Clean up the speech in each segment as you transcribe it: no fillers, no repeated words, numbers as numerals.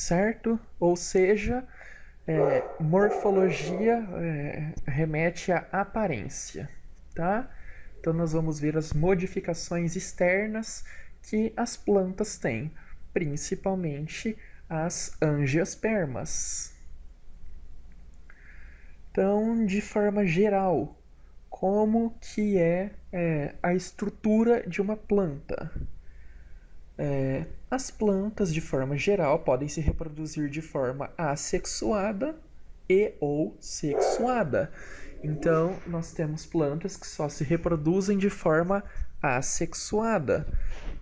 certo? Ou seja, morfologia remete à aparência, tá? Então nós vamos ver as modificações externas que as plantas têm, principalmente as angiospermas. Então, de forma geral, como que é a estrutura de uma planta? As plantas, de forma geral, podem se reproduzir de forma assexuada e ou sexuada. Então, nós temos plantas que só se reproduzem de forma assexuada,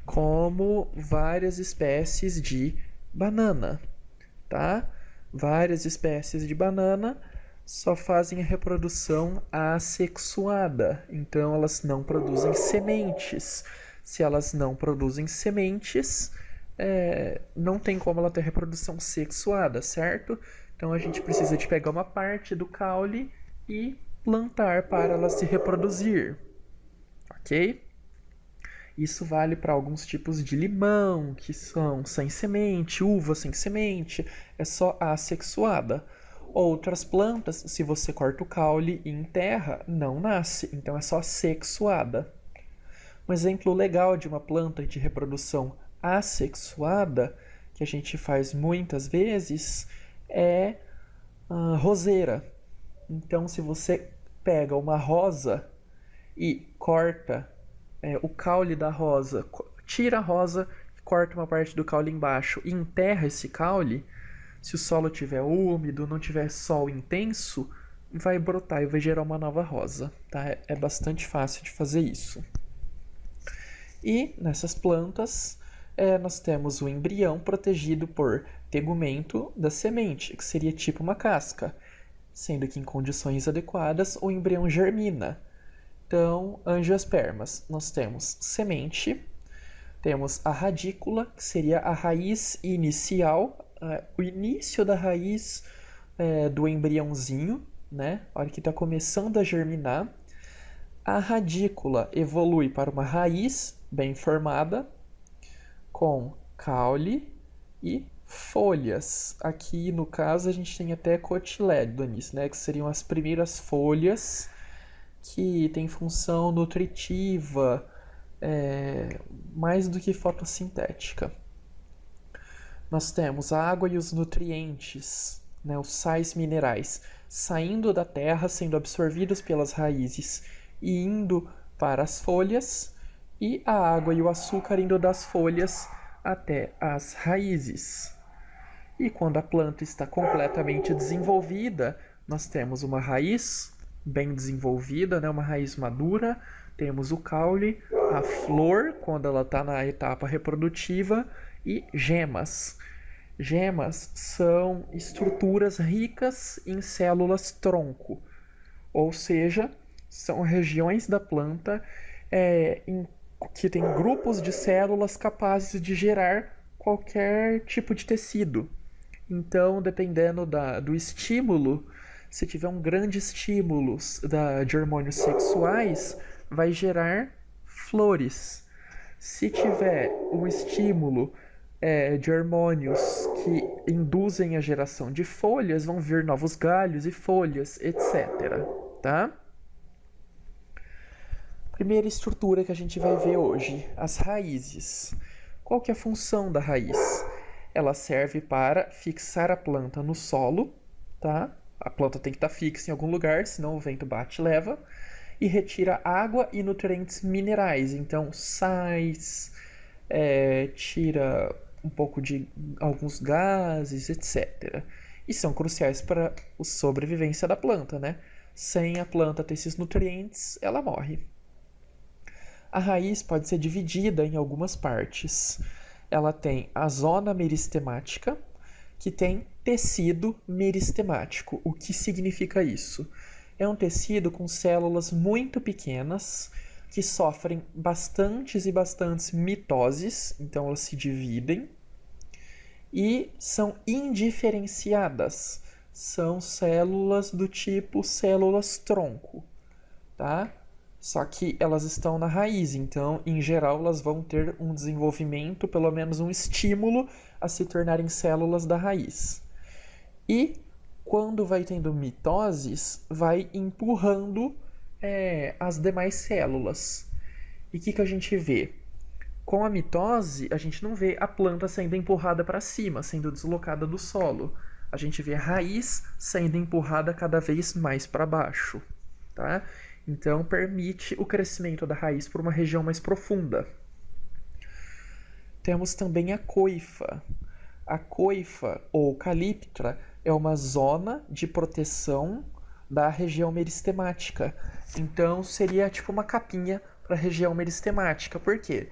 como várias espécies de banana, tá? Várias espécies de banana só fazem a reprodução assexuada, então elas não produzem sementes. Se elas não produzem sementes, não tem como ela ter reprodução sexuada, certo? Então a gente precisa de pegar uma parte do caule e plantar para ela se reproduzir, ok? Isso vale para alguns tipos de limão, que são sem semente, uva sem semente, é só assexuada. Outras plantas, se você corta o caule e enterra, não nasce, então é só sexuada. Um exemplo legal de uma planta de reprodução assexuada, que a gente faz muitas vezes, é a roseira. Então, se você pega uma rosa e corta o caule da rosa, tira a rosa, corta uma parte do caule embaixo e enterra esse caule, se o solo estiver úmido, não tiver sol intenso, vai brotar e vai gerar uma nova rosa, tá? É bastante fácil de fazer isso. E nessas plantas, nós temos o embrião protegido por tegumento da semente, que seria tipo uma casca, sendo que em condições adequadas o embrião germina. Então, angiospermas, nós temos semente, temos a radícula, que seria a raiz inicial, o início da raiz do embriãozinho, né? A hora que está começando a germinar. A radícula evolui para uma raiz bem formada, com caule e folhas. Aqui, no caso, a gente tem até cotilédones, né? Que seriam as primeiras folhas que têm função nutritiva, mais do que fotossintética. Nós temos a água e os nutrientes, né, os sais minerais, saindo da terra, sendo absorvidos pelas raízes e indo para as folhas, e a água e o açúcar indo das folhas até as raízes. E quando a planta está completamente desenvolvida, nós temos uma raiz bem desenvolvida, né, uma raiz madura, temos o caule, a flor, quando ela está na etapa reprodutiva, e gemas. Gemas são estruturas ricas em células tronco, ou seja, são regiões da planta que tem grupos de células capazes de gerar qualquer tipo de tecido. Então, dependendo do estímulo, se tiver um grande estímulo de hormônios sexuais, vai gerar flores. Se tiver um estímulo de hormônios que induzem a geração de folhas, vão vir novos galhos e folhas, etc. Tá? Primeira estrutura que a gente vai ver hoje, as raízes. Qual que é a função da raiz? Ela serve para fixar a planta no solo, tá? A planta tem que estar fixa em algum lugar, senão o vento bate e leva. E retira água e nutrientes minerais, então sais, tira um pouco de alguns gases, etc. E são cruciais para a sobrevivência da planta, né? Sem a planta ter esses nutrientes, ela morre. A raiz pode ser dividida em algumas partes. Ela tem a zona meristemática, que tem tecido meristemático. O que significa isso? É um tecido com células muito pequenas que sofrem bastantes e bastantes mitoses, então elas se dividem e são indiferenciadas. São células do tipo células tronco, tá? Só que elas estão na raiz, então, em geral, elas vão ter um desenvolvimento, pelo menos um estímulo a se tornarem células da raiz. E quando vai tendo mitoses, vai empurrando as demais células. E o que a gente vê? Com a mitose, a gente não vê a planta sendo empurrada para cima, sendo deslocada do solo. A gente vê a raiz sendo empurrada cada vez mais para baixo, tá? Então, permite o crescimento da raiz por uma região mais profunda. Temos também a coifa. A coifa, ou calíptra, é uma zona de proteção da região meristemática. Então, seria tipo uma capinha para a região meristemática. Por quê?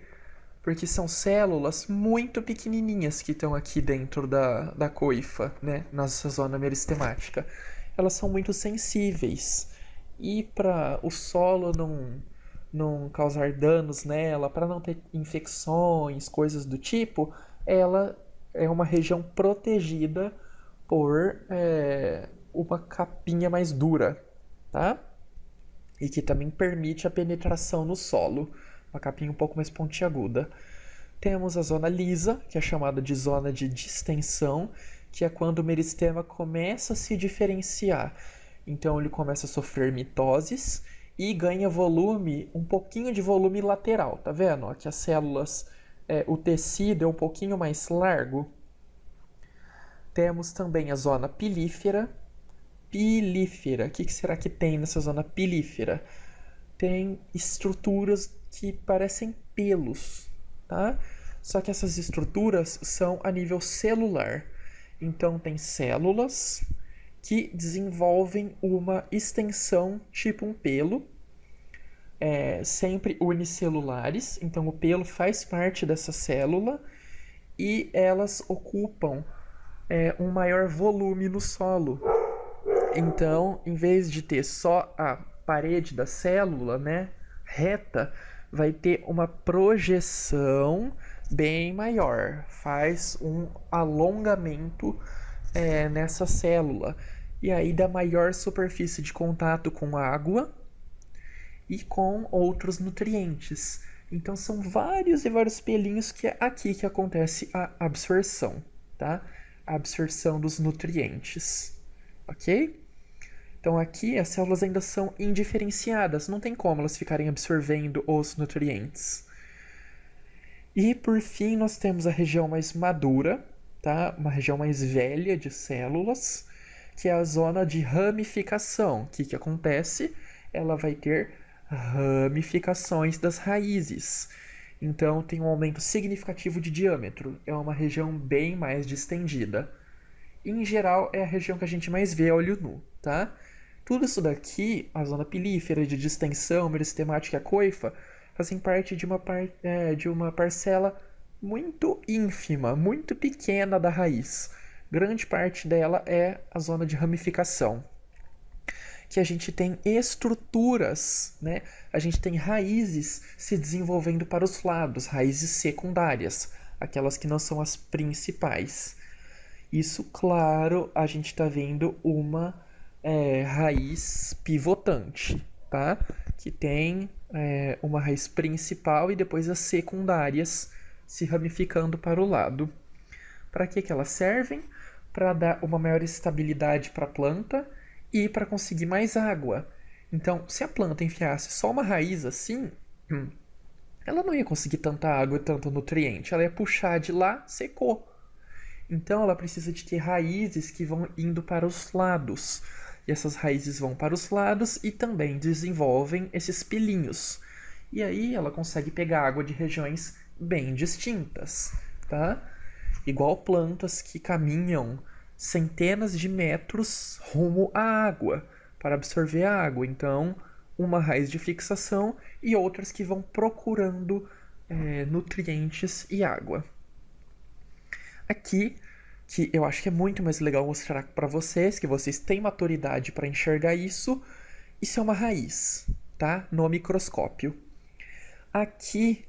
Porque são células muito pequenininhas que estão aqui dentro da coifa, né? Nessa zona meristemática. Elas são muito sensíveis. E para o solo não causar danos nela, para não ter infecções, coisas do tipo, ela é uma região protegida por uma capinha mais dura, tá? E que também permite a penetração no solo, uma capinha um pouco mais pontiaguda. Temos a zona lisa, que é chamada de zona de distensão, que é quando o meristema começa a se diferenciar. Então ele começa a sofrer mitoses e ganha volume, um pouquinho de volume lateral, tá vendo? Aqui as células, o tecido é um pouquinho mais largo. Temos também a zona pilífera. Pilífera, o que será que tem nessa zona pilífera? Tem estruturas que parecem pelos, tá? Só que essas estruturas são a nível celular. Então tem células que desenvolvem uma extensão tipo um pelo, sempre unicelulares. Então o pelo faz parte dessa célula e elas ocupam um maior volume no solo. Então, em vez de ter só a parede da célula, né, reta, vai ter uma projeção bem maior, faz um alongamento nessa célula e aí dá maior superfície de contato com a água e com outros nutrientes. Então são vários e vários pelinhos que é aqui que acontece a absorção, tá? A absorção dos nutrientes, ok? Então aqui as células ainda são indiferenciadas, não tem como elas ficarem absorvendo os nutrientes. E por fim nós temos a região mais madura, tá? Uma região mais velha de células, que é a zona de ramificação. O que acontece? Ela vai ter ramificações das raízes. Então tem um aumento significativo de diâmetro, é uma região bem mais distendida. Em geral é a região que a gente mais vê a olho nu, tá? Tudo isso daqui, a zona pilífera de distensão, meristemática e a coifa, fazem parte de uma parcela muito ínfima, muito pequena da raiz. Grande parte dela é a zona de ramificação. Que a gente tem estruturas, né? A gente tem raízes se desenvolvendo para os lados, raízes secundárias, aquelas que não são as principais. Isso, claro, a gente está vendo uma raiz pivotante, tá? Que tem uma raiz principal e depois as secundárias se ramificando para o lado. Para que elas servem? Para dar uma maior estabilidade para a planta e para conseguir mais água. Então, se a planta enfiasse só uma raiz assim, ela não ia conseguir tanta água e tanto nutriente. Ela ia puxar de lá, secou. Então, ela precisa de ter raízes que vão indo para os lados. E essas raízes vão para os lados e também desenvolvem esses pelinhos. E aí ela consegue pegar água de regiões bem distintas, tá? Igual plantas que caminham centenas de metros rumo à água para absorver a água. Então, uma raiz de fixação e outras que vão procurando nutrientes e água. Aqui, que eu acho que é muito mais legal mostrar para vocês, que vocês têm maturidade para enxergar isso é uma raiz, tá? No microscópio. Aqui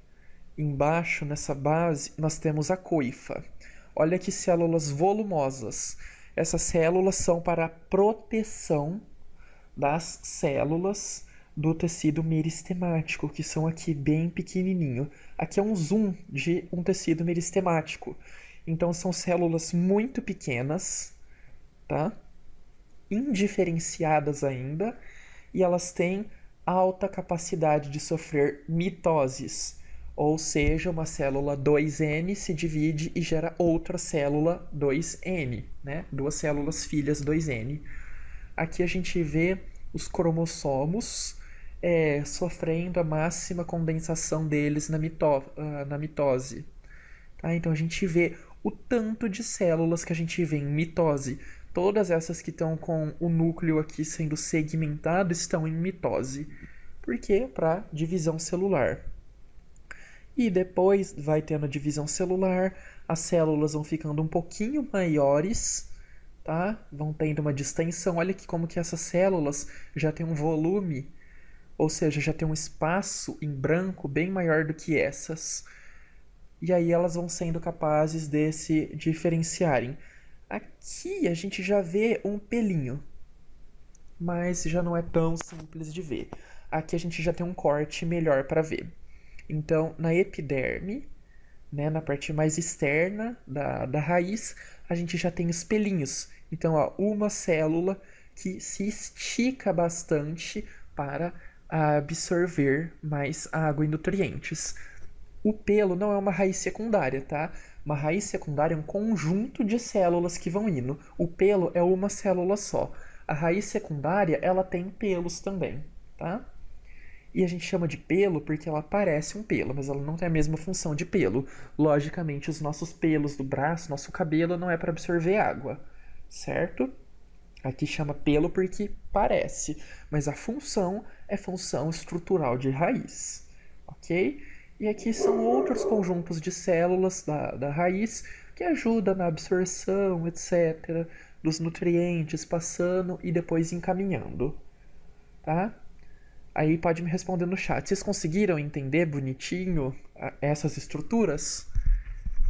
embaixo, nessa base, nós temos a coifa. Olha que células volumosas. Essas células são para a proteção das células do tecido meristemático, que são aqui bem pequenininho. Aqui é um zoom de um tecido meristemático. Então são células muito pequenas, tá? Indiferenciadas ainda, e elas têm alta capacidade de sofrer mitoses, ou seja, uma célula 2N se divide e gera outra célula 2N, né? Duas células filhas 2N. Aqui a gente vê os cromossomos sofrendo a máxima condensação deles na mitose. Tá? Então a gente vê o tanto de células que a gente vê em mitose. Todas essas que estão com o núcleo aqui sendo segmentado estão em mitose. Por quê? Para divisão celular. E depois vai tendo a divisão celular, as células vão ficando um pouquinho maiores, tá? Vão tendo uma distensão. Olha aqui como que essas células já têm um volume, ou seja, já tem um espaço em branco bem maior do que essas. E aí elas vão sendo capazes de se diferenciarem. Aqui a gente já vê um pelinho, mas já não é tão simples de ver. Aqui a gente já tem um corte melhor para ver. Então, na epiderme, né, na parte mais externa da raiz, a gente já tem os pelinhos. Então, ó, uma célula que se estica bastante para absorver mais água e nutrientes. O pelo não é uma raiz secundária, tá? Uma raiz secundária é um conjunto de células que vão indo. O pelo é uma célula só. A raiz secundária, ela tem pelos também, tá? E a gente chama de pelo porque ela parece um pelo, mas ela não tem a mesma função de pelo. Logicamente, os nossos pelos do braço, nosso cabelo, não é para absorver água, certo? Aqui chama pelo porque parece, mas a função é função estrutural de raiz, ok? E aqui são outros conjuntos de células da raiz que ajudam na absorção, etc., dos nutrientes, passando e depois encaminhando, tá? Aí pode me responder no chat. Vocês conseguiram entender bonitinho essas estruturas?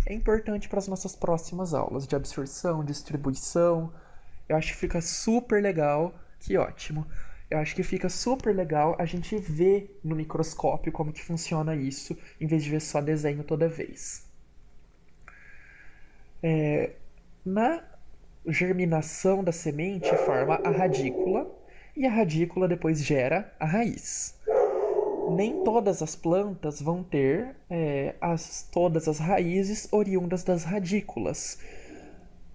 É importante para as nossas próximas aulas de absorção, distribuição. Eu acho que fica super legal. Que ótimo. Eu acho que fica super legal a gente ver no microscópio como que funciona isso, em vez de ver só desenho toda vez. Na germinação da semente forma a radícula, e a radícula depois gera a raiz. Nem todas as plantas vão ter todas as raízes oriundas das radículas.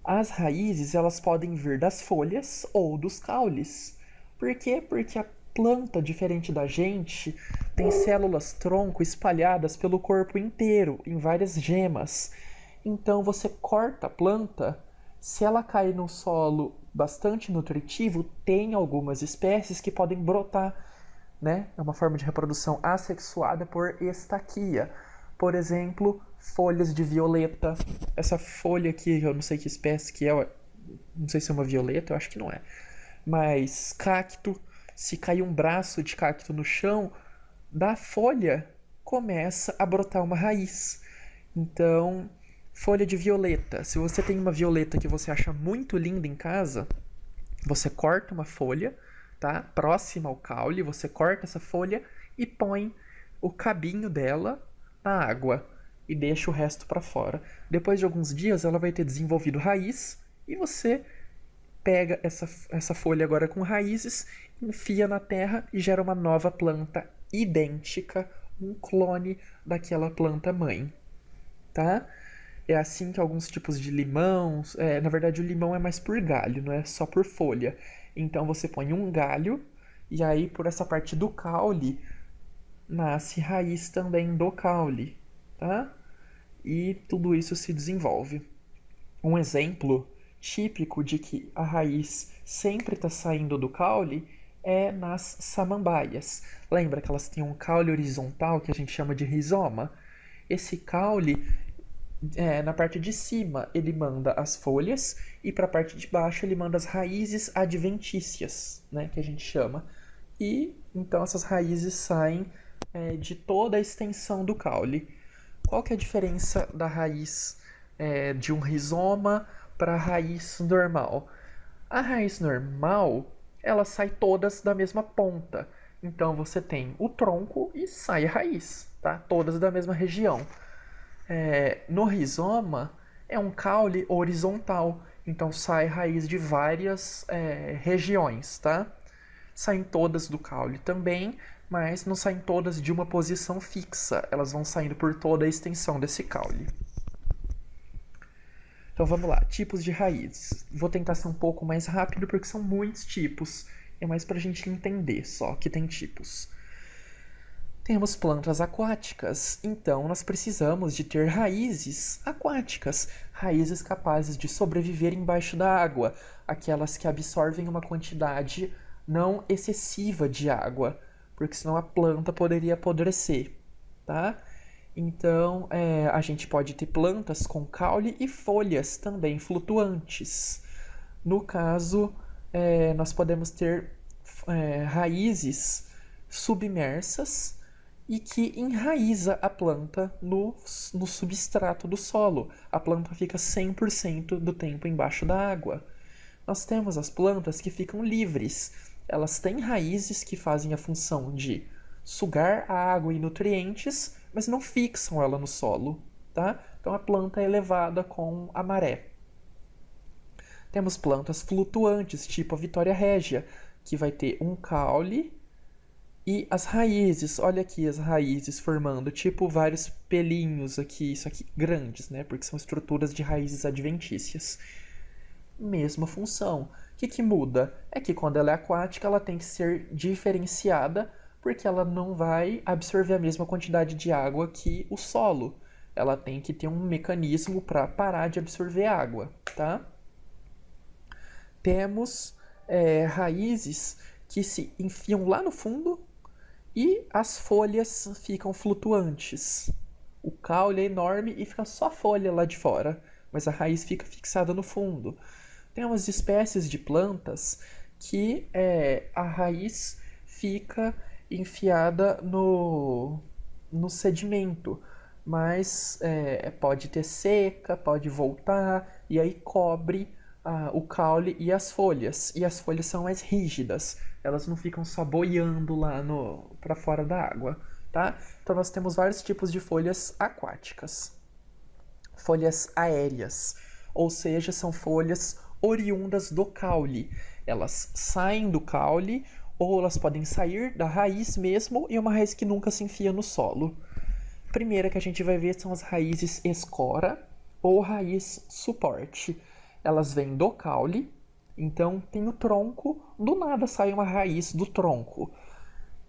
As raízes elas podem vir das folhas ou dos caules. Por quê? Porque a planta, diferente da gente, tem células tronco espalhadas pelo corpo inteiro, em várias gemas. Então você corta a planta, se ela cair num solo bastante nutritivo, tem algumas espécies que podem brotar, né? É uma forma de reprodução assexuada por estaquia. Por exemplo, folhas de violeta. Essa folha aqui, eu não sei que espécie que é, não sei se é uma violeta, eu acho que não é. Mas cacto, se cair um braço de cacto no chão, da folha começa a brotar uma raiz. Então, folha de violeta. Se você tem uma violeta que você acha muito linda em casa, você corta uma folha, tá? Próxima ao caule, você corta essa folha e põe o cabinho dela na água e deixa o resto para fora. Depois de alguns dias, ela vai ter desenvolvido raiz e você pega essa folha agora com raízes, enfia na terra e gera uma nova planta idêntica, um clone daquela planta mãe, tá? É assim que alguns tipos de limão, na verdade o limão é mais por galho, não é só por folha. Então você põe um galho e aí por essa parte do caule nasce raiz também do caule, tá? E tudo isso se desenvolve. Um exemplo típico de que a raiz sempre está saindo do caule é nas samambaias. Lembra que elas têm um caule horizontal que a gente chama de rizoma? Esse caule, na parte de cima, ele manda as folhas e para a parte de baixo ele manda as raízes adventícias, né, que a gente chama. E então essas raízes saem de toda a extensão do caule. Qual que é a diferença da raiz de um rizoma para a raiz normal? A raiz normal, ela sai todas da mesma ponta. Então você tem o tronco e sai a raiz, tá? Todas da mesma região. No rizoma é um caule horizontal, então sai raiz de várias regiões, tá? Saem todas do caule também, mas não saem todas de uma posição fixa, elas vão saindo por toda a extensão desse caule. Então vamos lá, tipos de raízes. Vou tentar ser um pouco mais rápido porque são muitos tipos, é mais para a gente entender só que tem tipos. Temos plantas aquáticas, então nós precisamos de ter raízes aquáticas, raízes capazes de sobreviver embaixo da água, aquelas que absorvem uma quantidade não excessiva de água, porque senão a planta poderia apodrecer, tá? Então a gente pode ter plantas com caule e folhas também flutuantes. No caso, nós podemos ter raízes submersas e que enraiza a planta no substrato do solo. A planta fica 100% do tempo embaixo da água. Nós temos as plantas que ficam livres. Elas têm raízes que fazem a função de sugar a água e nutrientes, mas não fixam ela no solo, tá? Então a planta é elevada com a maré. Temos plantas flutuantes, tipo a Vitória Régia, que vai ter um caule e as raízes, olha aqui as raízes formando tipo vários pelinhos aqui, isso aqui grandes, né? Porque são estruturas de raízes adventícias. Mesma função. O que muda? É que quando ela é aquática, ela tem que ser diferenciada, porque ela não vai absorver a mesma quantidade de água que o solo. Ela tem que ter um mecanismo para parar de absorver água, tá? Temos raízes que se enfiam lá no fundo e as folhas ficam flutuantes. O caule é enorme e fica só a folha lá de fora, mas a raiz fica fixada no fundo. Tem umas espécies de plantas que a raiz fica enfiada no sedimento, mas pode ter seca, pode voltar e aí cobre o caule e as folhas. E as folhas são mais rígidas, elas não ficam só boiando lá para fora da água, tá? Então nós temos vários tipos de folhas aquáticas. Folhas aéreas, ou seja, são folhas oriundas do caule. Elas saem do caule ou elas podem sair da raiz mesmo e uma raiz que nunca se enfia no solo. A primeira que a gente vai ver são as raízes escora ou raiz suporte. Elas vêm do caule, então tem o tronco, do nada sai uma raiz do tronco.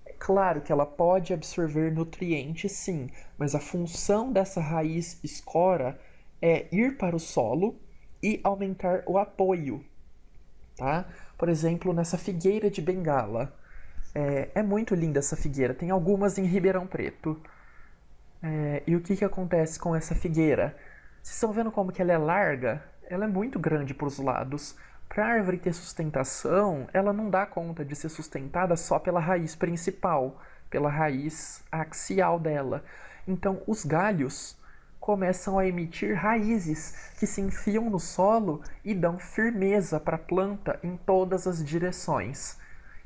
É claro que ela pode absorver nutrientes, sim, mas a função dessa raiz escora é ir para o solo e aumentar o apoio, tá? Por exemplo, nessa figueira de Bengala. É muito linda essa figueira, tem algumas em Ribeirão Preto. E o que acontece com essa figueira? Vocês estão vendo como que ela é larga? Ela é muito grande para os lados. Para a árvore ter sustentação, ela não dá conta de ser sustentada só pela raiz principal, pela raiz axial dela. Então, os galhos começam a emitir raízes que se enfiam no solo e dão firmeza para a planta em todas as direções.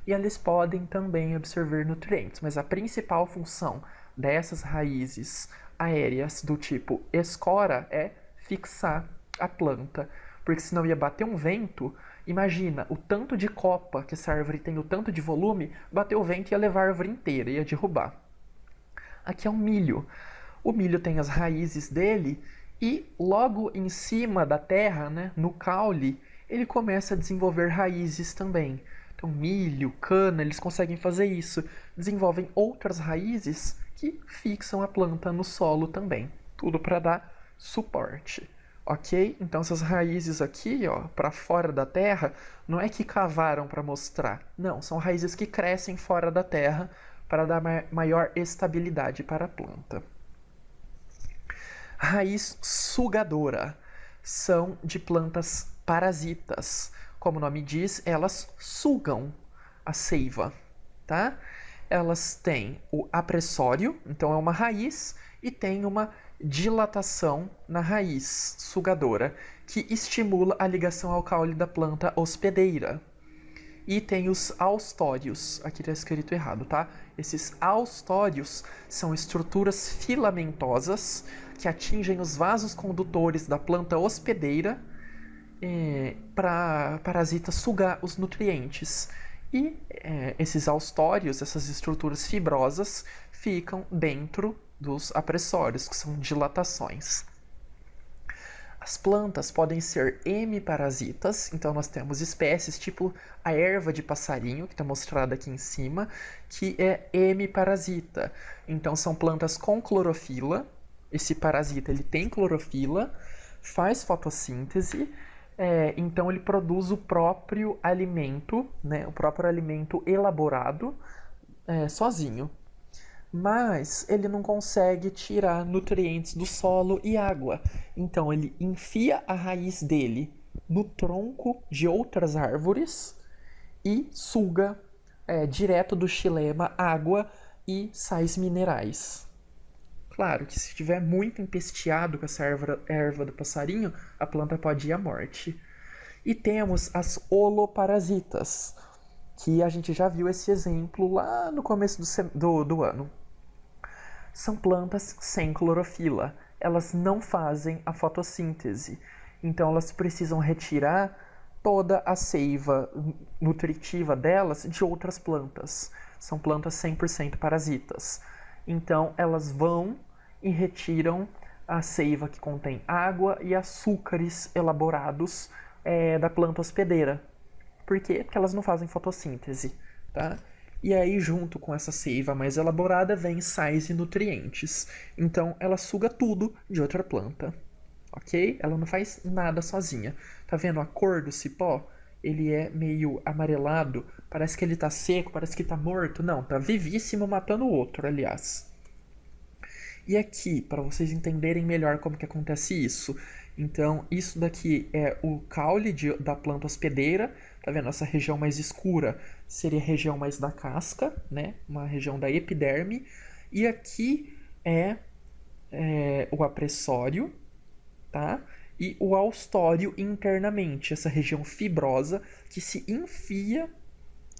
E eles podem também absorver nutrientes, mas a principal função dessas raízes aéreas do tipo escora é fixar a planta, porque senão ia bater um vento. Imagina o tanto de copa que essa árvore tem, o tanto de volume, bater o vento ia levar a árvore inteira, ia derrubar. Aqui é um milho. O milho tem as raízes dele e logo em cima da terra, né, no caule, ele começa a desenvolver raízes também. Então milho, cana, eles conseguem fazer isso. Desenvolvem outras raízes que fixam a planta no solo também. Tudo para dar suporte. Ok? Então essas raízes aqui, ó, para fora da terra, não é que cavaram para mostrar. Não, são raízes que crescem fora da terra para dar maior estabilidade para a planta. Raiz sugadora são de plantas parasitas. Como o nome diz, elas sugam a seiva, tá? Elas têm o apressório, então é uma raiz, e tem uma dilatação na raiz sugadora, que estimula a ligação ao caule da planta hospedeira. E tem os austórios, aqui está escrito errado, tá? Esses austórios são estruturas filamentosas que atingem os vasos condutores da planta hospedeira para parasita sugar os nutrientes. E esses austórios, essas estruturas fibrosas, ficam dentro dos apressórios, que são dilatações. As plantas podem ser hemiparasitas, então nós temos espécies tipo a erva de passarinho, que está mostrada aqui em cima, que é hemiparasita. Então são plantas com clorofila, esse parasita ele tem clorofila, faz fotossíntese, então ele produz o próprio alimento, né, o próprio alimento elaborado sozinho. Mas ele não consegue tirar nutrientes do solo e água. Então ele enfia a raiz dele no tronco de outras árvores e suga direto do xilema água e sais minerais. Claro que se estiver muito empesteado com essa erva do passarinho, a planta pode ir à morte. E temos as holoparasitas, que a gente já viu esse exemplo lá no começo do ano. São plantas sem clorofila. Elas não fazem a fotossíntese. Então elas precisam retirar toda a seiva nutritiva delas de outras plantas. São plantas 100% parasitas. Então elas vão e retiram a seiva que contém água e açúcares elaborados da planta hospedeira. Por quê? Porque elas não fazem fotossíntese, tá? E aí, junto com essa seiva mais elaborada, vem sais e nutrientes. Então, ela suga tudo de outra planta, ok? Ela não faz nada sozinha. Tá vendo a cor do cipó? Ele é meio amarelado, parece que ele tá seco, parece que tá morto. Não, tá vivíssimo, matando o outro, aliás. E aqui, para vocês entenderem melhor como que acontece isso, então isso daqui é o caule da planta hospedeira, tá vendo? Essa região mais escura seria a região mais da casca, né? Uma região da epiderme. E aqui é o apressório, tá? E o austório internamente, essa região fibrosa que se enfia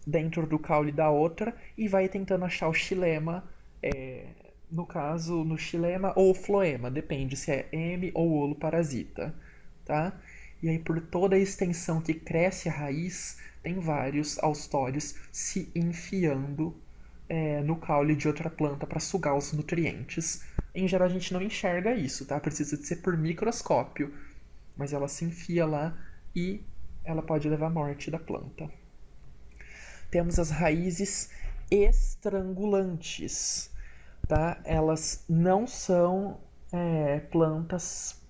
dentro do caule da outra e vai tentando achar o xilema, no caso, no xilema ou floema, depende se é hemi ou holoparasita, tá? E aí por toda a extensão que cresce a raiz, tem vários austórios se enfiando no caule de outra planta para sugar os nutrientes. Em geral a gente não enxerga isso, tá? Precisa de ser por microscópio, mas ela se enfia lá e ela pode levar à morte da planta. Temos as raízes estrangulantes, tá? Elas não são plantas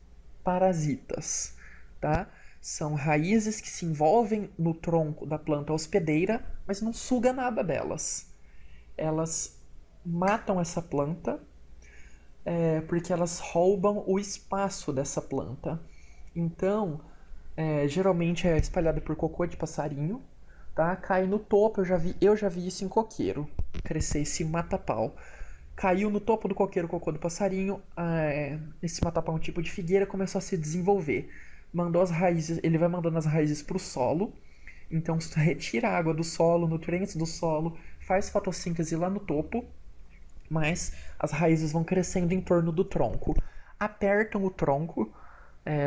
parasitas, tá? São raízes que se envolvem no tronco da planta hospedeira, mas não suga nada delas. Elas matam essa planta porque elas roubam o espaço dessa planta. Então, geralmente é espalhada por cocô de passarinho, tá? Cai no topo, eu já vi isso em coqueiro, crescer esse mata-pau. Caiu no topo do coqueiro o cocô do passarinho, esse mata-pau, um tipo de figueira, começou a se desenvolver. Mandou as raízes, ele vai mandando as raízes para o solo, então retira a água do solo, nutrientes do solo, faz fotossíntese lá no topo, mas as raízes vão crescendo em torno do tronco. Apertam o tronco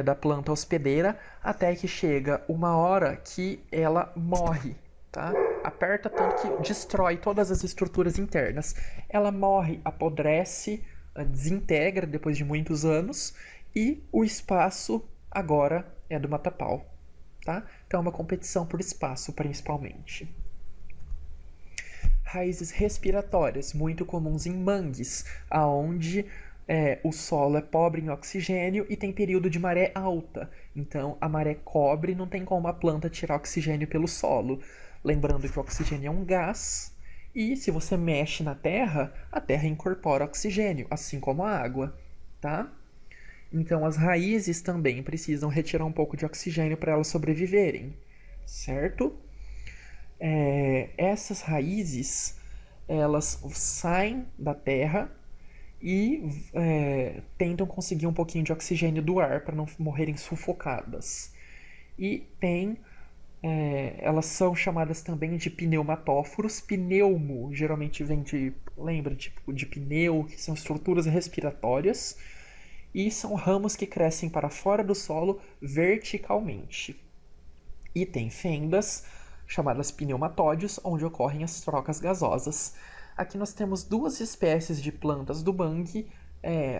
da planta hospedeira até que chega uma hora que ela morre, tá? Aperta tanto que destrói todas as estruturas internas. Ela morre, apodrece, desintegra depois de muitos anos e o espaço agora é do mata-pau, tá? Então é uma competição por espaço, principalmente. Raízes respiratórias, muito comuns em mangues, aonde o solo é pobre em oxigênio e tem período de maré alta. Então a maré cobre, não tem como a planta tirar oxigênio pelo solo. Lembrando que o oxigênio é um gás e se você mexe na terra, a terra incorpora oxigênio, assim como a água, tá? Então as raízes também precisam retirar um pouco de oxigênio para elas sobreviverem, certo? Essas raízes, elas saem da terra e tentam conseguir um pouquinho de oxigênio do ar para não morrerem sufocadas. E tem Elas são chamadas também de pneumatóforos. Pneumo geralmente vem de, lembra, tipo de pneu, que são estruturas respiratórias. E são ramos que crescem para fora do solo verticalmente. E tem fendas, chamadas pneumatódios, onde ocorrem as trocas gasosas. Aqui nós temos duas espécies de plantas do mangue,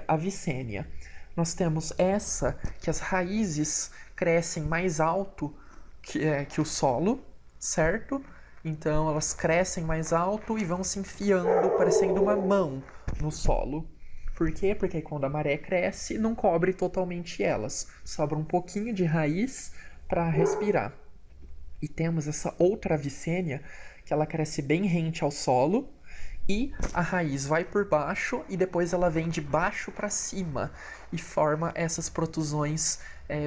a vicênia. Nós temos essa, que as raízes crescem mais alto que o solo, certo? Então elas crescem mais alto e vão se enfiando, parecendo uma mão no solo. Por quê? Porque quando a maré cresce, não cobre totalmente elas. Sobra um pouquinho de raiz para respirar. E temos essa outra vicênia, que ela cresce bem rente ao solo, e a raiz vai por baixo e depois ela vem de baixo para cima e forma essas protusões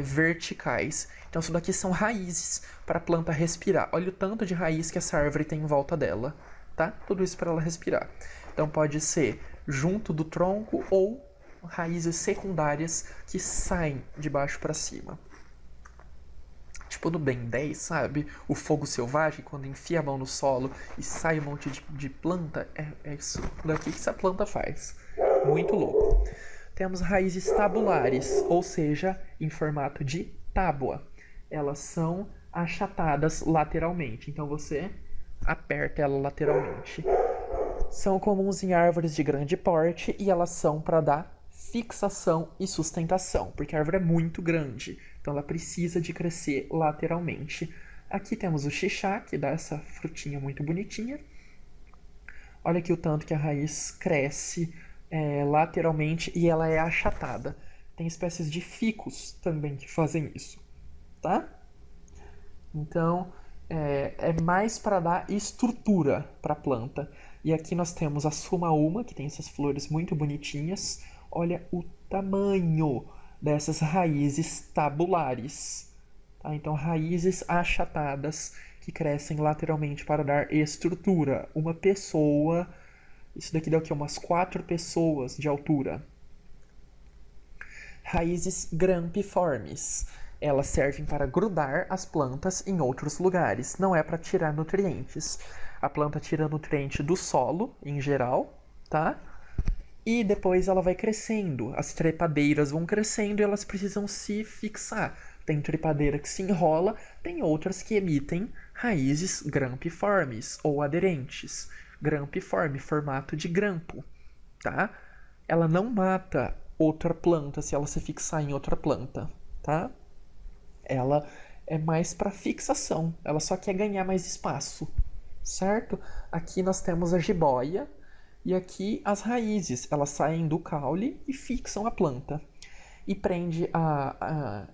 verticais. Então isso daqui são raízes para a planta respirar. Olha o tanto de raiz que essa árvore tem em volta dela, tá? Tudo isso para ela respirar. Então pode ser junto do tronco ou raízes secundárias que saem de baixo para cima. Tipo no Ben 10, sabe? O fogo selvagem, quando enfia a mão no solo e sai um monte de planta. É isso daqui que essa planta faz. Muito louco. Temos raízes tabulares, ou seja, em formato de tábua. Elas são achatadas lateralmente, então você aperta ela lateralmente. São comuns em árvores de grande porte e elas são para dar fixação e sustentação, porque a árvore é muito grande, então ela precisa de crescer lateralmente. Aqui temos o xixá, que dá essa frutinha muito bonitinha. Olha aqui o tanto que a raiz cresce lateralmente e ela é achatada. Tem espécies de ficus também que fazem isso, tá? Então, é mais para dar estrutura para a planta. E aqui nós temos a sumaúma, que tem essas flores muito bonitinhas. Olha o tamanho dessas raízes tabulares. Tá? Então, raízes achatadas que crescem lateralmente para dar estrutura. Uma pessoa, isso daqui dá o quê? Umas 4 pessoas de altura. Raízes grampiformes. Elas servem para grudar as plantas em outros lugares, não é para tirar nutrientes. A planta tira nutriente do solo, em geral, tá? E depois ela vai crescendo. As trepadeiras vão crescendo e elas precisam se fixar. Tem trepadeira que se enrola, tem outras que emitem raízes grampiformes ou aderentes. Grampiforme, formato de grampo, tá? Ela não mata outra planta se ela se fixar em outra planta, tá? Ela é mais para fixação, ela só quer ganhar mais espaço, certo? Aqui nós temos a jiboia e aqui as raízes, elas saem do caule e fixam a planta. E prende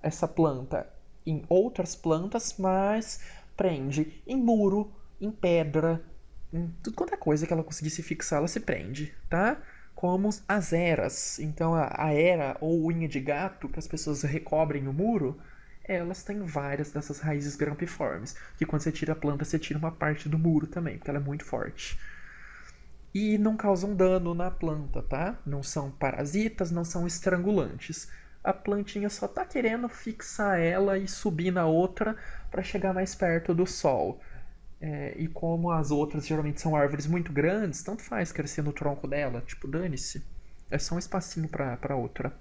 essa planta em outras plantas, mas prende em muro, em pedra, em tudo quanto é coisa que ela conseguisse fixar, ela se prende, tá? Como as eras. Então a era ou unha de gato, que as pessoas recobrem o muro, elas têm várias dessas raízes grampiformes, que quando você tira a planta, você tira uma parte do muro também, porque ela é muito forte. E não causam dano na planta, tá? Não são parasitas, não são estrangulantes. A plantinha só tá querendo fixar ela e subir na outra para chegar mais perto do sol. E como as outras geralmente são árvores muito grandes, tanto faz crescer no tronco dela, tipo, dane-se. É só um espacinho para outra.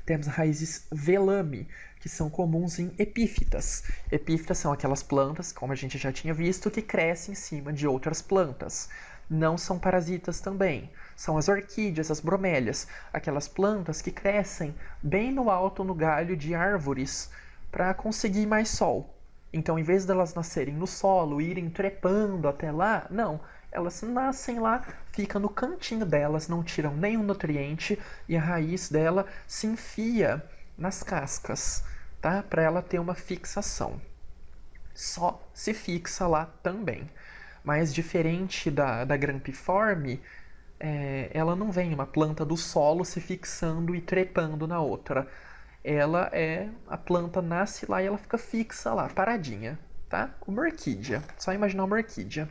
Temos raízes velame, que são comuns em epífitas. Epífitas são aquelas plantas, como a gente já tinha visto, que crescem em cima de outras plantas. Não são parasitas também. São as orquídeas, as bromélias, aquelas plantas que crescem bem no alto no galho de árvores para conseguir mais sol. Então, em vez delas nascerem no solo e irem trepando até lá, não. Elas nascem lá, ficam no cantinho delas, não tiram nenhum nutriente e a raiz dela se enfia nas cascas, tá? Para ela ter uma fixação. Só se fixa lá também. Mas diferente da grampiforme, ela não vem uma planta do solo se fixando e trepando na outra. A planta nasce lá e ela fica fixa lá, paradinha, tá? Uma orquídea, só imaginar uma orquídea.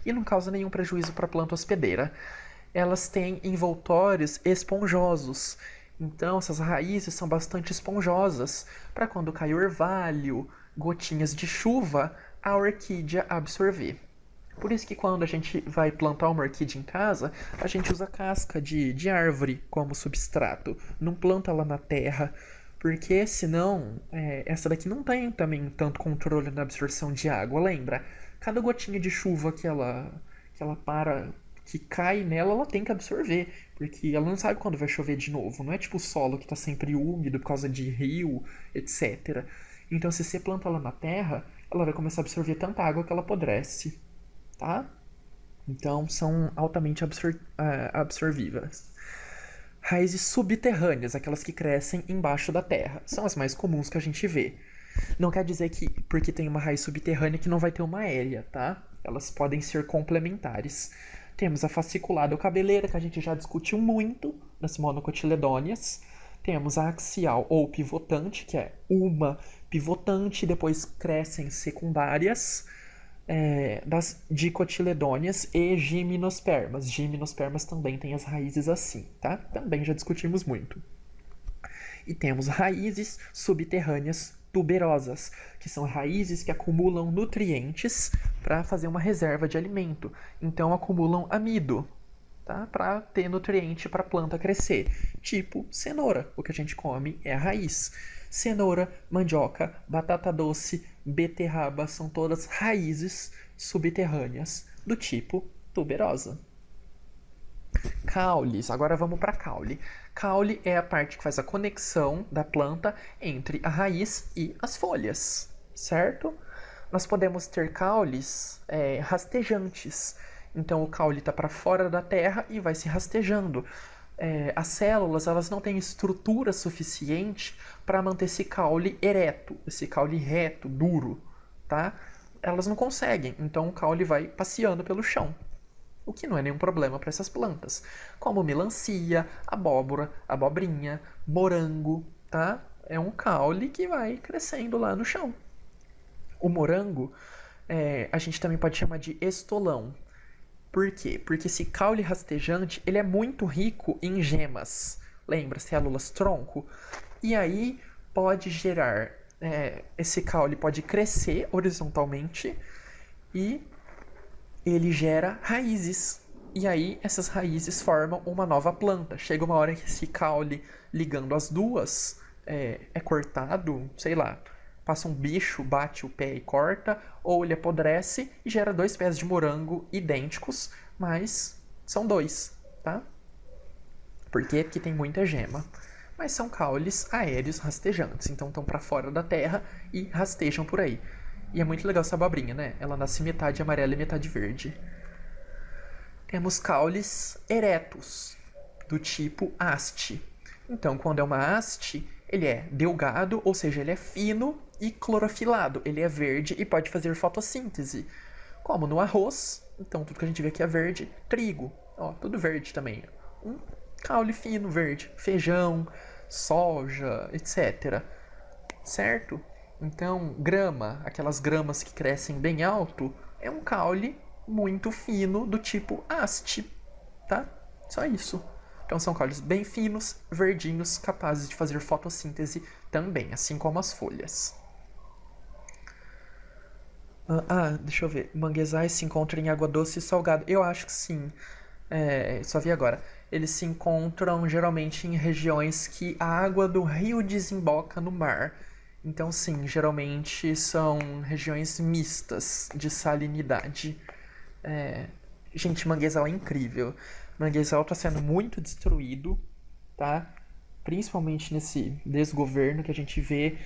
E não causa nenhum prejuízo para a planta hospedeira. Elas têm envoltórios esponjosos, então essas raízes são bastante esponjosas para quando cai orvalho, gotinhas de chuva a orquídea absorver. Por isso que quando a gente vai plantar uma orquídea em casa, a gente usa casca de árvore como substrato. Não planta lá na terra, porque senão essa daqui não tem também tanto controle na absorção de água, lembra? Cada gotinha de chuva que cai nela, ela tem que absorver, porque ela não sabe quando vai chover de novo. Não é tipo o solo que está sempre úmido por causa de rio, etc. Então, se você planta ela na terra, ela vai começar a absorver tanta água que ela apodrece, tá? Então, são altamente absorvíveis. Raízes subterrâneas, aquelas que crescem embaixo da terra, são as mais comuns que a gente vê. Não quer dizer que porque tem uma raiz subterrânea que não vai ter uma aérea, tá? Elas podem ser complementares. Temos a fasciculada ou cabeleira, que a gente já discutiu muito nas monocotiledôneas. Temos a axial ou pivotante, que é uma pivotante, depois crescem secundárias das dicotiledôneas e gimnospermas. Gimnospermas também têm as raízes assim, tá? Também já discutimos muito. E temos raízes subterrâneas tuberosas, que são raízes que acumulam nutrientes para fazer uma reserva de alimento. Então acumulam amido, tá? Para ter nutriente para a planta crescer. Tipo cenoura, o que a gente come é a raiz. Cenoura, mandioca, batata doce, beterraba são todas raízes subterrâneas do tipo tuberosa. Caules, agora vamos para caule. Caule é a parte que faz a conexão da planta entre a raiz e as folhas, certo? Nós podemos ter caules rastejantes. Então o caule está para fora da terra e vai se rastejando. As células elas não têm estrutura suficiente para manter esse caule ereto, esse caule reto, duro, tá? Elas não conseguem, então o caule vai passeando pelo chão. O que não é nenhum problema para essas plantas, como melancia, abóbora, abobrinha, morango, tá? É um caule que vai crescendo lá no chão. O morango, a gente também pode chamar de estolão. Por quê? Porque esse caule rastejante, ele é muito rico em gemas. Lembra? Células tronco. E aí pode gerar, esse caule pode crescer horizontalmente e ele gera raízes. E aí essas raízes formam uma nova planta. Chega uma hora que esse caule ligando as duas é cortado, sei lá, passa um bicho, bate o pé e corta, ou ele apodrece e gera 2 pés de morango idênticos, mas são 2, tá? Por quê? Porque tem muita gema. Mas são caules aéreos rastejantes, então estão para fora da terra e rastejam por aí. E é muito legal essa abobrinha, né? Ela nasce metade amarela e metade verde. Temos caules eretos, do tipo haste. Então, quando é uma haste, ele é delgado, ou seja, ele é fino e clorofilado. Ele é verde e pode fazer fotossíntese. Como no arroz, então tudo que a gente vê aqui é verde. Trigo, ó, tudo verde também. Um caule fino verde. Feijão, soja, etc. Certo? Então, grama, aquelas gramas que crescem bem alto, é um caule muito fino do tipo haste, tá? Só isso. Então são caules bem finos, verdinhos, capazes de fazer fotossíntese também, assim como as folhas. Deixa eu ver. Manguezais se encontram em água doce e salgada. Eu acho que sim. Só vi agora. Eles se encontram geralmente em regiões que a água do rio desemboca no mar. Então, sim, geralmente são regiões mistas de salinidade. Gente, manguezal é incrível. Manguezal está sendo muito destruído, tá? Principalmente nesse desgoverno que a gente vê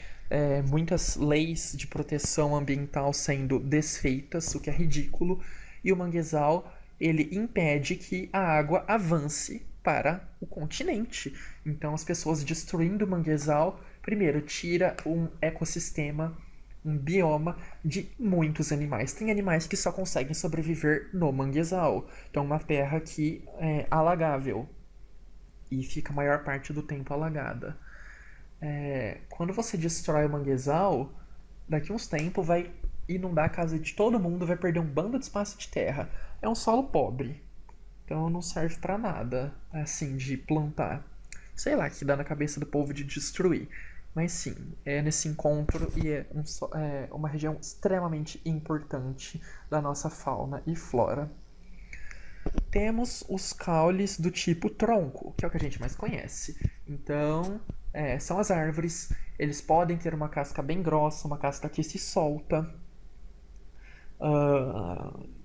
muitas leis de proteção ambiental sendo desfeitas, o que é ridículo. E o manguezal, ele impede que a água avance para o continente. Então, as pessoas destruindo o manguezal, primeiro, tira um ecossistema, um bioma de muitos animais. Tem animais que só conseguem sobreviver no manguezal. Então, uma terra que é alagável e fica a maior parte do tempo alagada. Quando você destrói o manguezal, daqui uns tempos vai inundar a casa de todo mundo, vai perder um bando de espaço de terra. É um solo pobre, então não serve pra nada, assim, de plantar. Sei lá, que dá na cabeça do povo de destruir. Mas sim, é nesse encontro e é uma região extremamente importante da nossa fauna e flora. Temos os caules do tipo tronco, que é o que a gente mais conhece. Então, são as árvores, eles podem ter uma casca bem grossa, uma casca que se solta.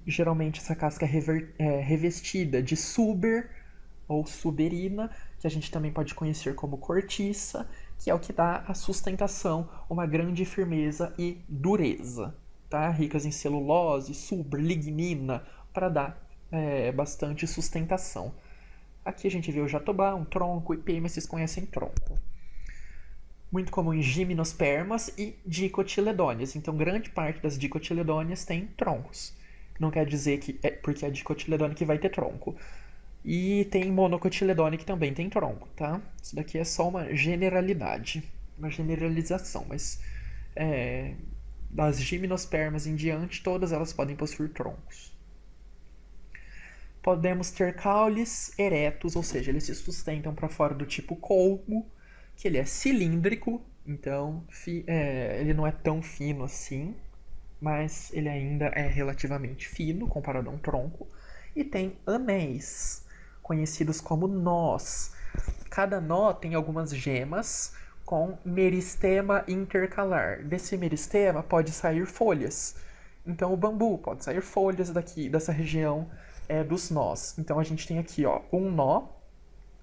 Geralmente essa casca é revestida de suber ou suberina, que a gente também pode conhecer como cortiça, que é o que dá a sustentação, uma grande firmeza e dureza, tá? Ricas em celulose, suber, lignina, para dar bastante sustentação. Aqui a gente vê o jatobá, um tronco, e pema, vocês conhecem tronco. Muito comum em gimnospermas e dicotiledôneas. Então, grande parte das dicotiledôneas tem troncos. Não quer dizer que é porque é dicotiledônea que vai ter tronco. E tem monocotiledônea que também tem tronco, tá? Isso daqui é só uma generalidade, uma generalização, mas das gimnospermas em diante, todas elas podem possuir troncos. Podemos ter caules eretos, ou seja, eles se sustentam para fora do tipo colmo, que ele é cilíndrico, então ele não é tão fino assim, mas ele ainda é relativamente fino comparado a um tronco. E tem anéis, conhecidos como nós. Cada nó tem algumas gemas com meristema intercalar. Desse meristema pode sair folhas. Então o bambu pode sair folhas dessa região dos nós. Então a gente tem aqui um nó,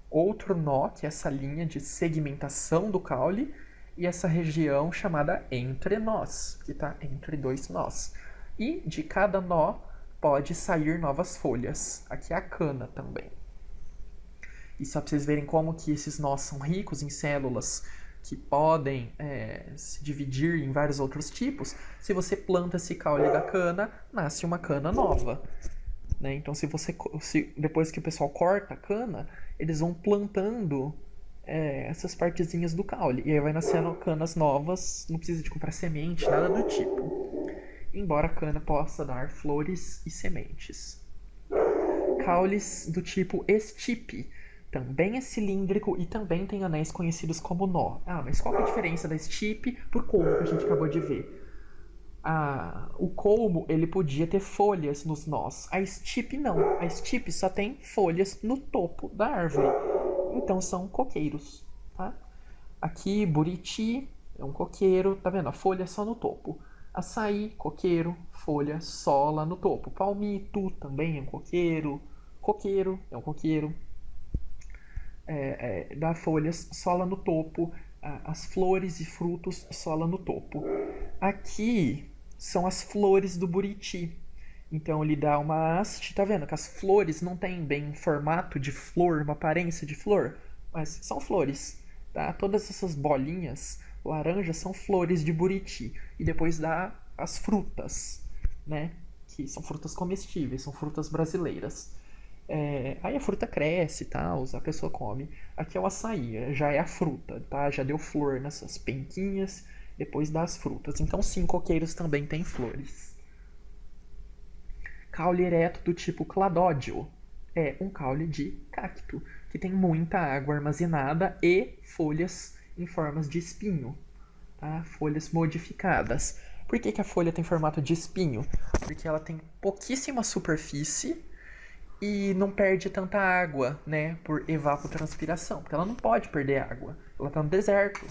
outro nó, que é essa linha de segmentação do caule, e essa região chamada entrenós, que está entre dois nós. E de cada nó pode sair novas folhas. Aqui é a cana também. E só para vocês verem como que esses nós são ricos em células que podem se dividir em vários outros tipos, se você planta esse caule da cana, nasce uma cana nova. Né? Então, depois que o pessoal corta a cana, eles vão plantando essas partezinhas do caule. E aí vai nascendo canas novas, não precisa de comprar semente, nada do tipo. Embora a cana possa dar flores e sementes. Caules do tipo estipe. Também é cilíndrico e também tem anéis conhecidos como nó. Mas qual que é a diferença da estipe por colmo que a gente acabou de ver? O colmo, ele podia ter folhas nos nós. A estipe não. A estipe só tem folhas no topo da árvore. Então são coqueiros, tá? Aqui, buriti é um coqueiro, tá vendo? A folha é só no topo. Açaí, coqueiro, folha só lá no topo. Palmito também é um coqueiro. Coqueiro é um coqueiro. Dá folhas só lá no topo. As flores e frutos só lá no topo. Aqui são as flores do buriti. Então ele dá uma haste, tá vendo? Que as flores não tem bem um formato de flor, uma aparência de flor, mas são flores, tá? Todas essas bolinhas laranjas são flores de buriti. E depois dá as frutas, né? Que são frutas comestíveis, são frutas brasileiras. Aí a fruta cresce e tal, a pessoa come. Aqui é o açaí, já é a fruta, tá? Já deu flor nessas penquinhas, depois dá as frutas. Então sim, coqueiros também têm flores. Caule ereto do tipo cladódio. É um caule de cacto, que tem muita água armazenada e folhas em formas de espinho, tá? Folhas modificadas. Por que a folha tem formato de espinho? Porque ela tem pouquíssima superfície e não perde tanta água, né, por evapotranspiração, porque ela não pode perder água. Ela está no deserto,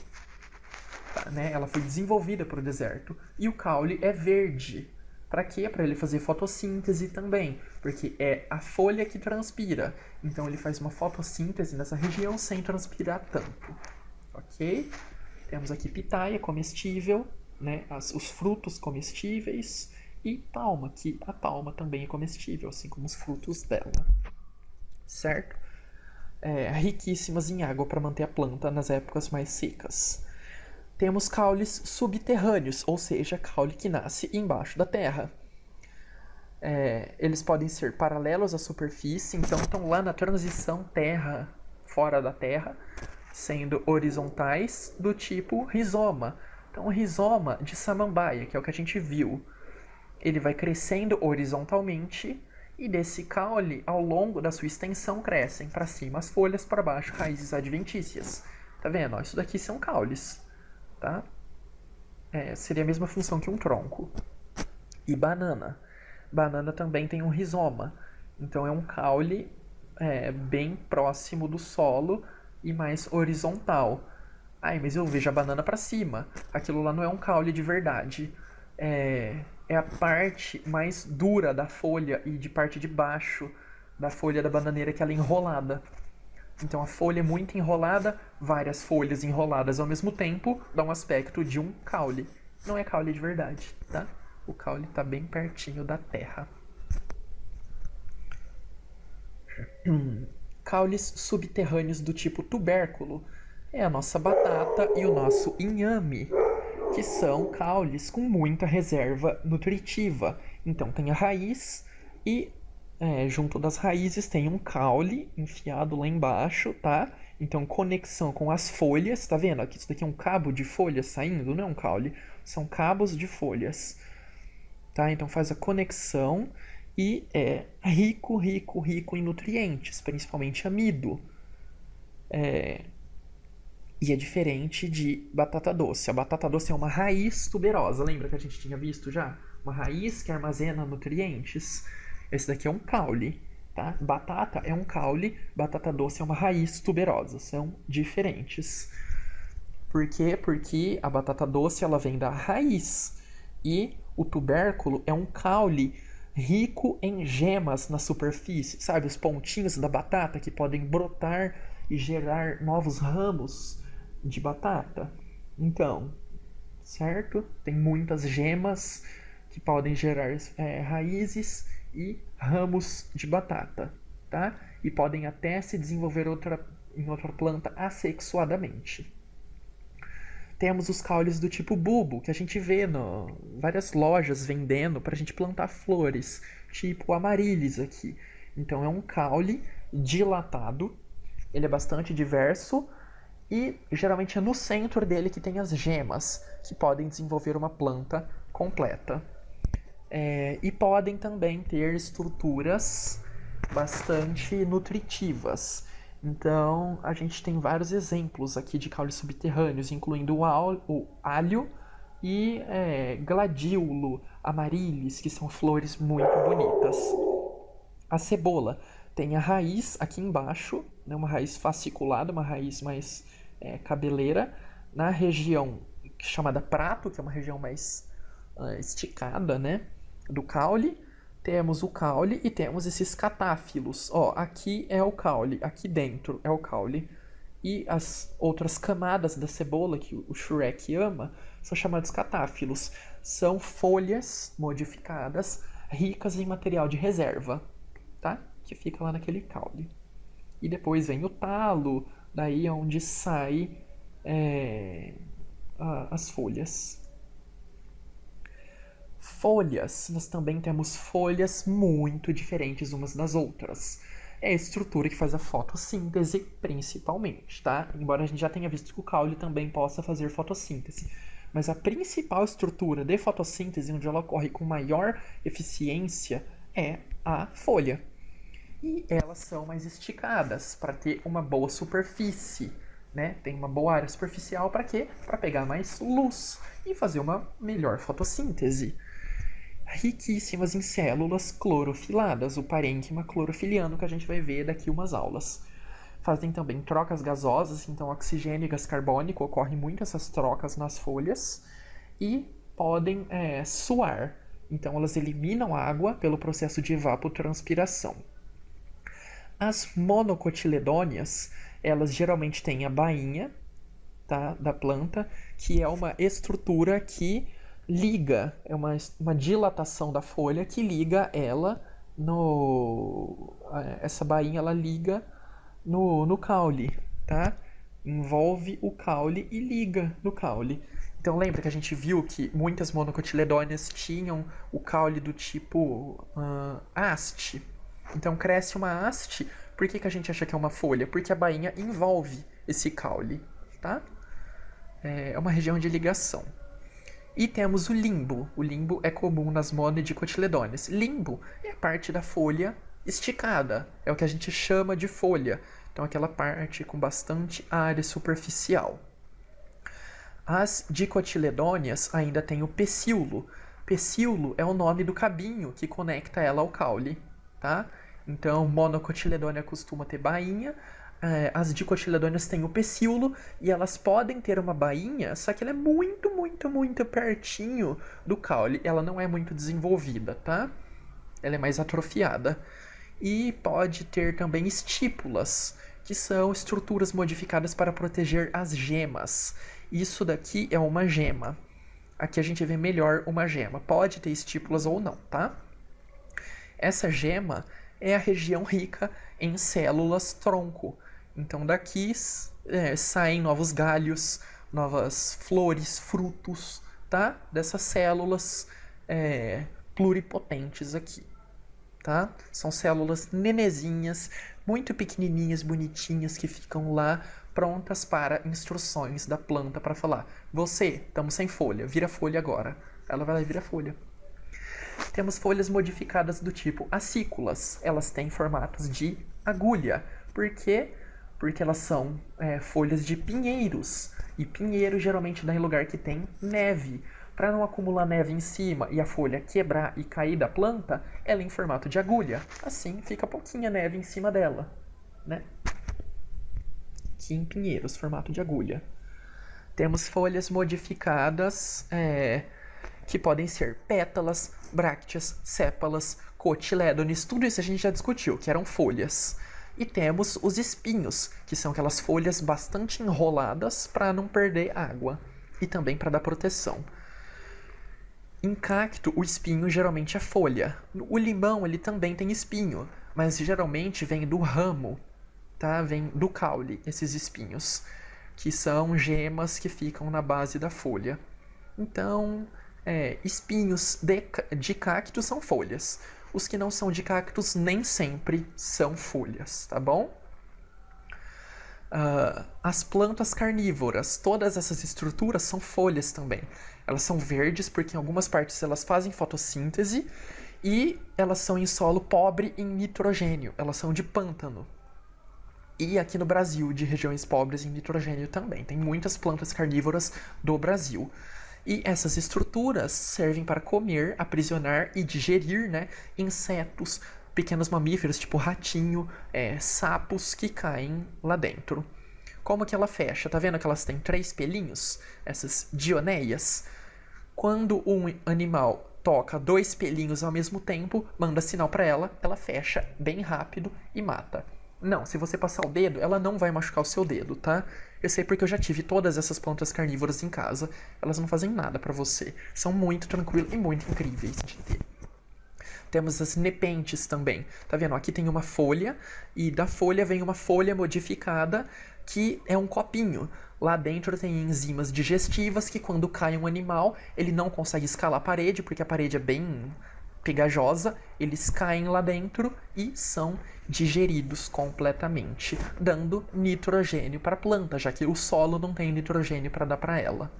tá, né? Ela foi desenvolvida para o deserto. E o caule é verde. Para quê? Para ele fazer fotossíntese também, porque é a folha que transpira. Então ele faz uma fotossíntese nessa região sem transpirar tanto. Ok? Temos aqui pitaia, comestível, né? Os frutos comestíveis. E palma, que a palma também é comestível, assim como os frutos dela. Certo? Riquíssimas em água para manter a planta nas épocas mais secas. Temos caules subterrâneos, ou seja, caule que nasce embaixo da terra. Eles podem ser paralelos à superfície, então estão lá na transição terra fora da terra, sendo horizontais do tipo rizoma. Então, o rizoma de samambaia, que é o que a gente viu, ele vai crescendo horizontalmente e desse caule, ao longo da sua extensão, crescem para cima as folhas, para baixo raízes adventícias. Tá vendo? Isso daqui são caules. tá? Seria a mesma função que um tronco. E banana. Banana também tem um rizoma. Então é um caule bem próximo do solo e mais horizontal. Ai, mas eu vejo a banana para cima. Aquilo lá não é um caule de verdade. É a parte mais dura da folha e de parte de baixo da folha da bananeira que ela é enrolada. Então a folha é muito enrolada, várias folhas enroladas ao mesmo tempo, dá um aspecto de um caule. Não é caule de verdade, tá? O caule está bem pertinho da terra. Caules subterrâneos do tipo tubérculo é a nossa batata e o nosso inhame, que são caules com muita reserva nutritiva. Então tem a raiz e junto das raízes tem um caule enfiado lá embaixo, tá? Então conexão com as folhas, tá vendo? Aqui, isso daqui é um cabo de folhas saindo, não é um caule, são cabos de folhas, tá? Então faz a conexão e é rico, rico, rico em nutrientes, principalmente amido. E é diferente de batata doce. A batata doce é uma raiz tuberosa. Lembra que a gente tinha visto já? Uma raiz que armazena nutrientes. Esse daqui é um caule, tá? Batata é um caule, batata doce é uma raiz tuberosa. São diferentes. Por quê? Porque a batata doce ela vem da raiz e o tubérculo é um caule rico em gemas na superfície. Sabe, os pontinhos da batata que podem brotar e gerar novos ramos de batata. Então, certo? Tem muitas gemas que podem gerar raízes e ramos de batata, tá? E podem até se desenvolver em outra planta assexuadamente. Temos os caules do tipo bulbo, que a gente vê em várias lojas vendendo para a gente plantar flores, tipo amaryllis aqui. Então é um caule dilatado, ele é bastante diverso e geralmente é no centro dele que tem as gemas, que podem desenvolver uma planta completa. E podem também ter estruturas bastante nutritivas. Então, a gente tem vários exemplos aqui de caules subterrâneos, incluindo o alho e gladiolo, amaryllis, que são flores muito bonitas. A cebola tem a raiz aqui embaixo, né, uma raiz fasciculada, uma raiz mais cabeleira, na região chamada prato, que é uma região mais esticada, né, do caule. Temos o caule e temos esses catáfilos. Ó, aqui é o caule, aqui dentro é o caule. E as outras camadas da cebola que o Shrek ama são chamados catáfilos. São folhas modificadas, ricas em material de reserva, tá? Que fica lá naquele caule. E depois vem o talo, daí é onde sai as folhas. Folhas, nós também temos folhas muito diferentes umas das outras. É a estrutura que faz a fotossíntese, principalmente, tá? Embora a gente já tenha visto que o caule também possa fazer fotossíntese. Mas a principal estrutura de fotossíntese, onde ela ocorre com maior eficiência, é a folha. E elas são mais esticadas para ter uma boa superfície, né? Tem uma boa área superficial para quê? Para pegar mais luz e fazer uma melhor fotossíntese. Riquíssimas em células clorofiladas, o parênquima clorofiliano que a gente vai ver daqui umas aulas. Fazem também trocas gasosas, então oxigênio e gás carbônico, ocorrem muito essas trocas nas folhas, e podem suar, então elas eliminam água pelo processo de evapotranspiração. As monocotiledôneas, elas geralmente têm a bainha, tá, da planta, que é uma estrutura que liga, é uma dilatação da folha que liga ela essa bainha ela liga no caule, tá? Envolve o caule e liga no caule. Então lembra que a gente viu que muitas monocotiledôneas tinham o caule do tipo haste. Então cresce uma haste, por que a gente acha que é uma folha? Porque a bainha envolve esse caule, tá? É uma região de ligação. E temos o limbo. O limbo é comum nas monodicotiledôneas. Limbo é a parte da folha esticada. É o que a gente chama de folha. Então, aquela parte com bastante área superficial. As dicotiledôneas ainda têm o pecíolo. Pecíolo é o nome do cabinho que conecta ela ao caule, tá? Então, monocotiledônea costuma ter bainha, as dicotiledôneas têm o pecíolo e elas podem ter uma bainha, só que ela é muito, muito, muito pertinho do caule. Ela não é muito desenvolvida, tá? Ela é mais atrofiada. E pode ter também estípulas, que são estruturas modificadas para proteger as gemas. Isso daqui é uma gema. Aqui a gente vê melhor uma gema. Pode ter estípulas ou não, tá? Essa gema é a região rica em células tronco. Então daqui saem novos galhos, novas flores, frutos, tá? Dessas células pluripotentes aqui, tá? São células nenezinhas, muito pequenininhas, bonitinhas, que ficam lá prontas para instruções da planta para falar: você, estamos sem folha, vira folha agora. Ela vai lá e vira folha. Temos folhas modificadas do tipo acículas. Elas têm formatos de agulha. Por quê? Porque elas são folhas de pinheiros. E pinheiro geralmente dá em lugar que tem neve. Para não acumular neve em cima e a folha quebrar e cair da planta, ela é em formato de agulha. Assim fica pouquinha neve em cima dela, né? Aqui em pinheiros, formato de agulha. Temos folhas modificadas que podem ser pétalas, brácteas, sépalas, cotilédones. Tudo isso a gente já discutiu, que eram folhas. E temos os espinhos, que são aquelas folhas bastante enroladas para não perder água e também para dar proteção. Em cacto, o espinho geralmente é folha. O limão, ele também tem espinho, mas geralmente vem do ramo, tá? Vem do caule, esses espinhos, que são gemas que ficam na base da folha. Então, espinhos de cacto são folhas. Os que não são de cactos nem sempre são folhas, tá bom? As plantas carnívoras, todas essas estruturas são folhas também. Elas são verdes porque em algumas partes elas fazem fotossíntese e elas são em solo pobre em nitrogênio. Elas são de pântano. E aqui no Brasil, de regiões pobres em nitrogênio também. Tem muitas plantas carnívoras do Brasil. E essas estruturas servem para comer, aprisionar e digerir, né, insetos, pequenos mamíferos, tipo ratinho, sapos que caem lá dentro. Como que ela fecha? Tá vendo que elas têm 3 pelinhos? Essas dioneias. Quando um animal toca 2 pelinhos ao mesmo tempo, manda sinal para ela, ela fecha bem rápido e mata. Não, se você passar o dedo, ela não vai machucar o seu dedo, tá? Eu sei porque eu já tive todas essas plantas carnívoras em casa. Elas não fazem nada pra você. São muito tranquilas e muito incríveis de ter. Temos as nepentes também. Tá vendo? Aqui tem uma folha e da folha vem uma folha modificada que é um copinho. Lá dentro tem enzimas digestivas que quando cai um animal, ele não consegue escalar a parede, porque a parede é bem pegajosa, eles caem lá dentro e são digeridos completamente, dando nitrogênio para a planta, já que o solo não tem nitrogênio para dar para ela.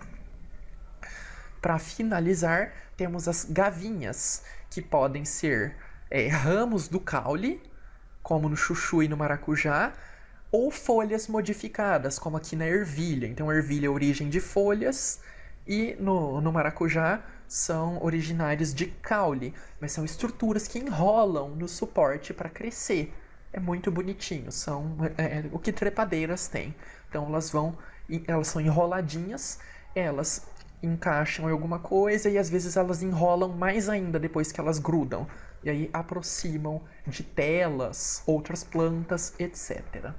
Para finalizar, temos as gavinhas, que podem ser ramos do caule, como no chuchu e no maracujá, ou folhas modificadas, como aqui na ervilha. Então, a ervilha é a origem de folhas e no maracujá são originários de caule, mas são estruturas que enrolam no suporte para crescer. É muito bonitinho, são o que trepadeiras têm. Então elas são enroladinhas, elas encaixam em alguma coisa e às vezes elas enrolam mais ainda depois que elas grudam. E aí aproximam de telas, outras plantas, etc.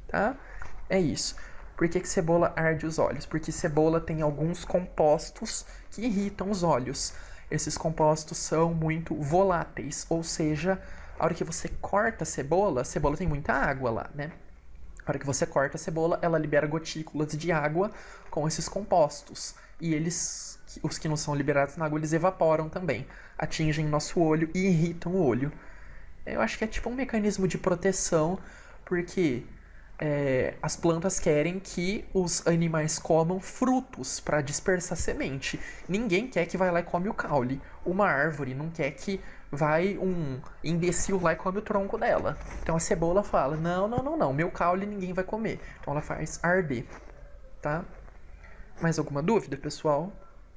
Tá? É isso. Por que cebola arde os olhos? Porque cebola tem alguns compostos que irritam os olhos. Esses compostos são muito voláteis, ou seja, a hora que você corta a cebola tem muita água lá, né? A hora que você corta a cebola, ela libera gotículas de água com esses compostos. E os que não são liberados na água, eles evaporam também. Atingem nosso olho e irritam o olho. Eu acho que é tipo um mecanismo de proteção, porque as plantas querem que os animais comam frutos para dispersar semente. Ninguém quer que vai lá e come o caule. Uma árvore não quer que vai um imbecil lá e come o tronco dela. Então a cebola fala, não, meu caule ninguém vai comer. Então ela faz arder, tá? Mais alguma dúvida, pessoal?